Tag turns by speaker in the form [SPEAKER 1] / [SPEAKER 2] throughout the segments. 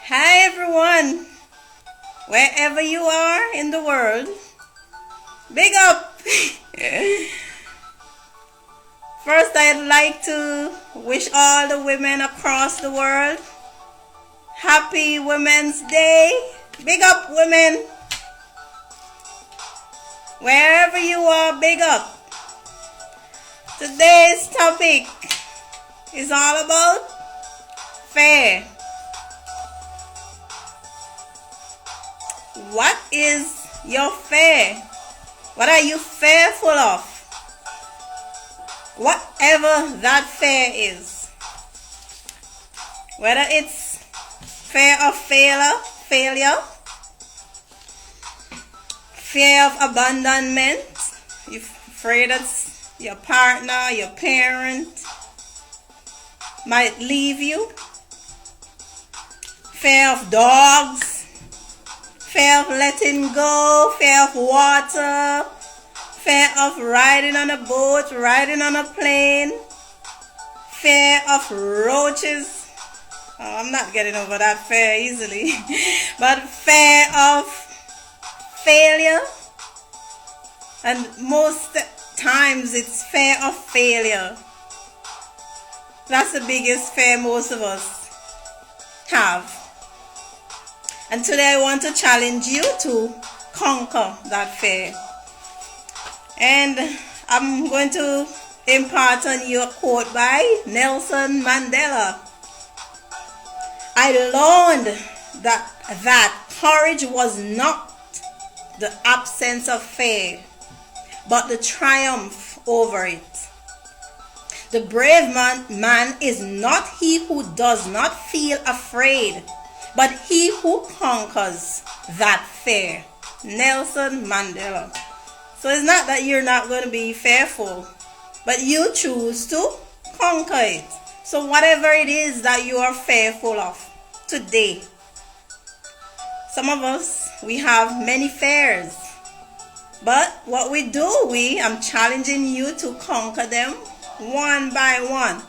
[SPEAKER 1] Hi everyone, wherever you are in the world, big up! First, I'd like to wish all the women across the world Happy Women's Day. Big up, women! Wherever you are, big up! Today's topic is all about fair. What is your fair? What are you fearful of? Whatever that fear is. Whether it's fear of failure, fear of abandonment, you're afraid that your partner, your parent might leave you, fear of dogs, fear of letting go, fear of water, fear of riding on a boat, riding on a plane, fear of roaches. Oh, I'm not getting over that fear easily. But fear of failure. And most times it's fear of failure. That's the biggest fear most of us have. And today I want to challenge you to conquer that fear. And I'm going to impart on you a quote by Nelson Mandela. I learned that courage was not the absence of fear, but the triumph over it. The brave man is not he who does not feel afraid, but he who conquers that fear. Nelson Mandela. So it's not that you're not going to be fearful, but you choose to conquer it. So whatever it is that you are fearful of today. Some of us, we have many fears. But what we do, I'm challenging you to conquer them one by one.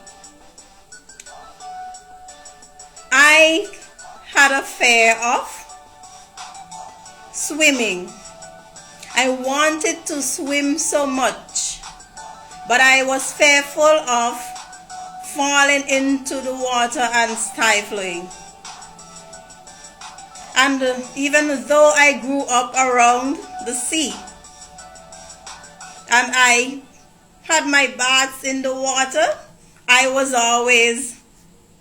[SPEAKER 1] I had a fear of swimming. I wanted to swim so much, but I was fearful of falling into the water and stifling. And even though I grew up around the sea and I had my baths in the water, I was always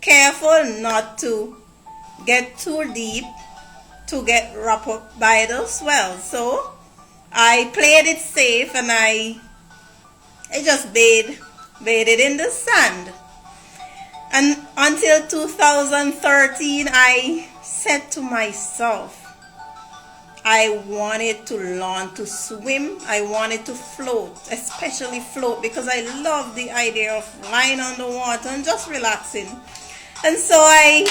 [SPEAKER 1] careful not to get too deep to get wrapped up by the swell. So I played it safe and I just bathed in the sand. And until 2013, I said to myself, I wanted to learn to swim. I wanted to float, especially float, because I love the idea of lying on the water and just relaxing. And so I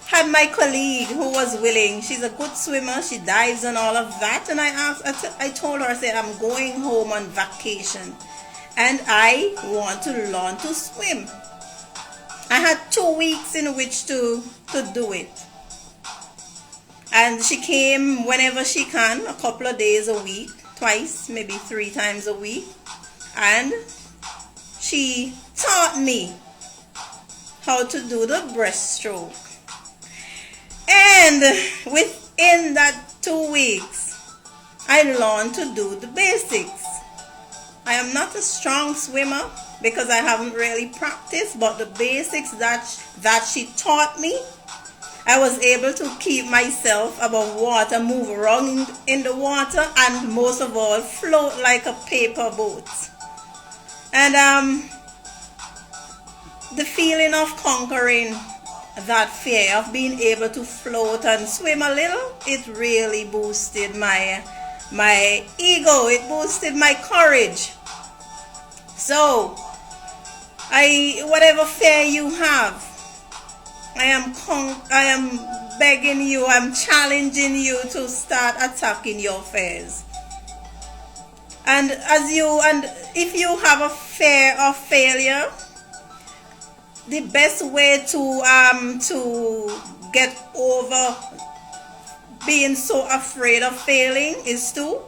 [SPEAKER 1] had my colleague who was willing. She's a good swimmer. She dives and all of that. And I told her, I said, I'm going home on vacation and I want to learn to swim. I had 2 weeks in which to do it. And she came whenever she can, a couple of days a week, twice, maybe 3 times a week. And she taught me how to do the breaststroke. And within that 2 weeks, I learned to do the basics. I am not a strong swimmer because I haven't really practiced, but the basics that she taught me, I was able to keep myself above water, move around in the water, and most of all, float like a paper boat. And the feeling of conquering that fear of being able to float and swim a little, it really boosted my ego. It boosted my courage. So whatever fear you have, I am begging you, I'm challenging you to start attacking your fears. And if you have a fear of failure, the best way to get over being so afraid of failing is to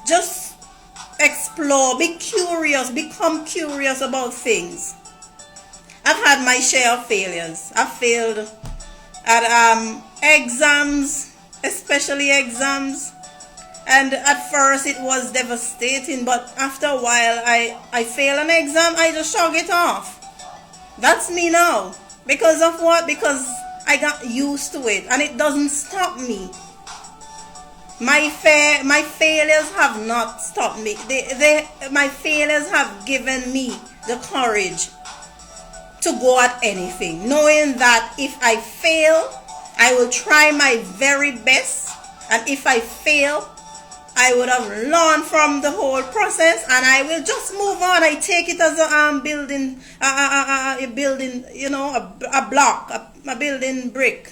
[SPEAKER 1] just explore, be curious, become curious about things. I've had my share of failures. I failed at exams, especially exams, and at first it was devastating, but after a while I fail an exam, I just shrug it off. That's me now. Because of what? Because I got used to it, and it doesn't stop me. My failures have not stopped me. My failures have given me the courage to go at anything, knowing that if I fail, I will try my very best, and if I fail, I would have learned from the whole process, and I will just move on. I take it as a building, a block, a building brick.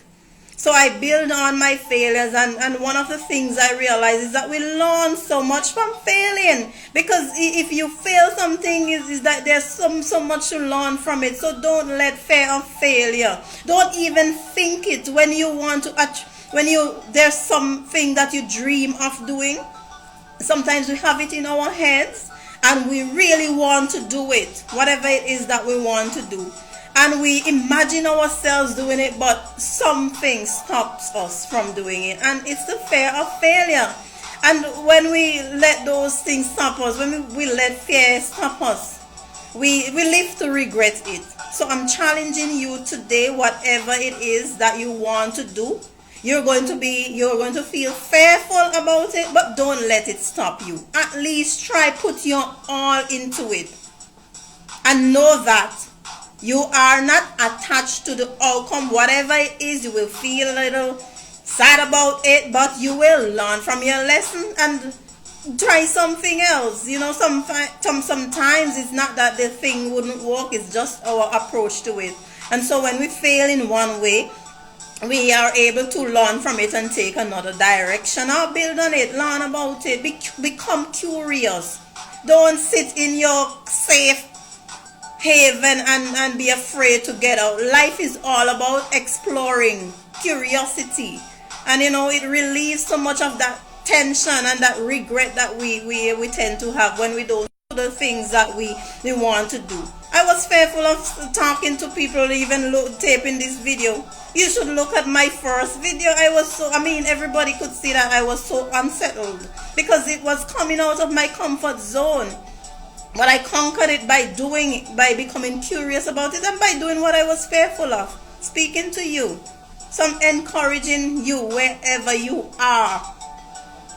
[SPEAKER 1] So I build on my failures, and one of the things I realize is that we learn so much from failing, because if you fail something, is that there's so much to learn from it. So don't let fear of failure, don't even think it when you want to there's something that you dream of doing. Sometimes we have it in our heads and we really want to do it, whatever it is that we want to do, and we imagine ourselves doing it, but something stops us from doing it, and it's the fear of failure. And when we let those things stop us, when we let fear stop us, we live to regret it. So I'm challenging you today, whatever it is that you want to do, you're going to feel fearful about it, but don't let it stop you. At least try, put your all into it, and know that you are not attached to the outcome. Whatever it is, you will feel a little sad about it, but you will learn from your lesson and try something else. Sometimes it's not that the thing wouldn't work, it's just our approach to it. And so when we fail in one way, we are able to learn from it and take another direction, or build on it, learn about it, become curious. Don't sit in your safe haven and be afraid to get out. Life is all about exploring, curiosity, and it relieves so much of that tension and that regret that we tend to have when we don't do the things that we want to do. I was fearful of talking to people, even taping this video. You should look at my first video. Everybody could see that I was so unsettled because it was coming out of my comfort zone. But I conquered it by becoming curious about it, and by doing what I was fearful of. Speaking to you, so I'm encouraging you wherever you are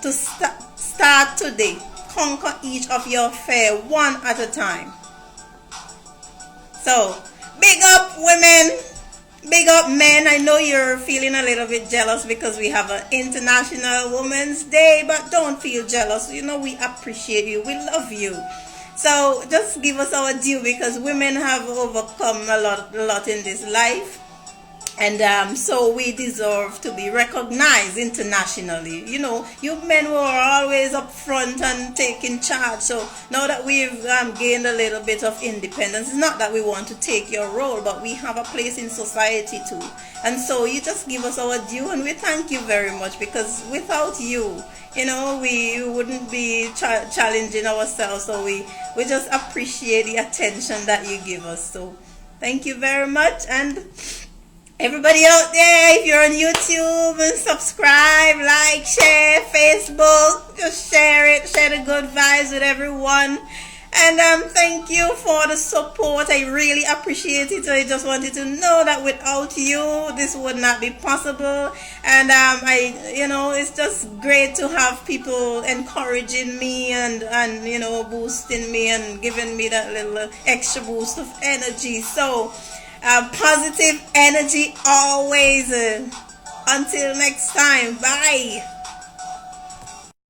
[SPEAKER 1] to start today. Conquer each of your fear one at a time. So, big up women, big up men. I know you're feeling a little bit jealous because we have an International Women's Day, but don't feel jealous. We appreciate you, we love you. So just give us our due, because women have overcome a lot in this life, and so we deserve to be recognized internationally. You men were always up front and taking charge. So now that we've gained a little bit of independence, it's not that we want to take your role, but we have a place in society too. And so you just give us our due, and we thank you very much, because without you, we wouldn't be challenging ourselves. So we just appreciate the attention that you give us. So thank you very much. And everybody out there, if you're on YouTube, subscribe, like, share, Facebook, just share it, share the good vibes with everyone. And thank you for the support. I really appreciate it. I just wanted to know that without you, this would not be possible. And it's just great to have people encouraging me and boosting me and giving me that little extra boost of energy. So positive energy always. Until next time, bye.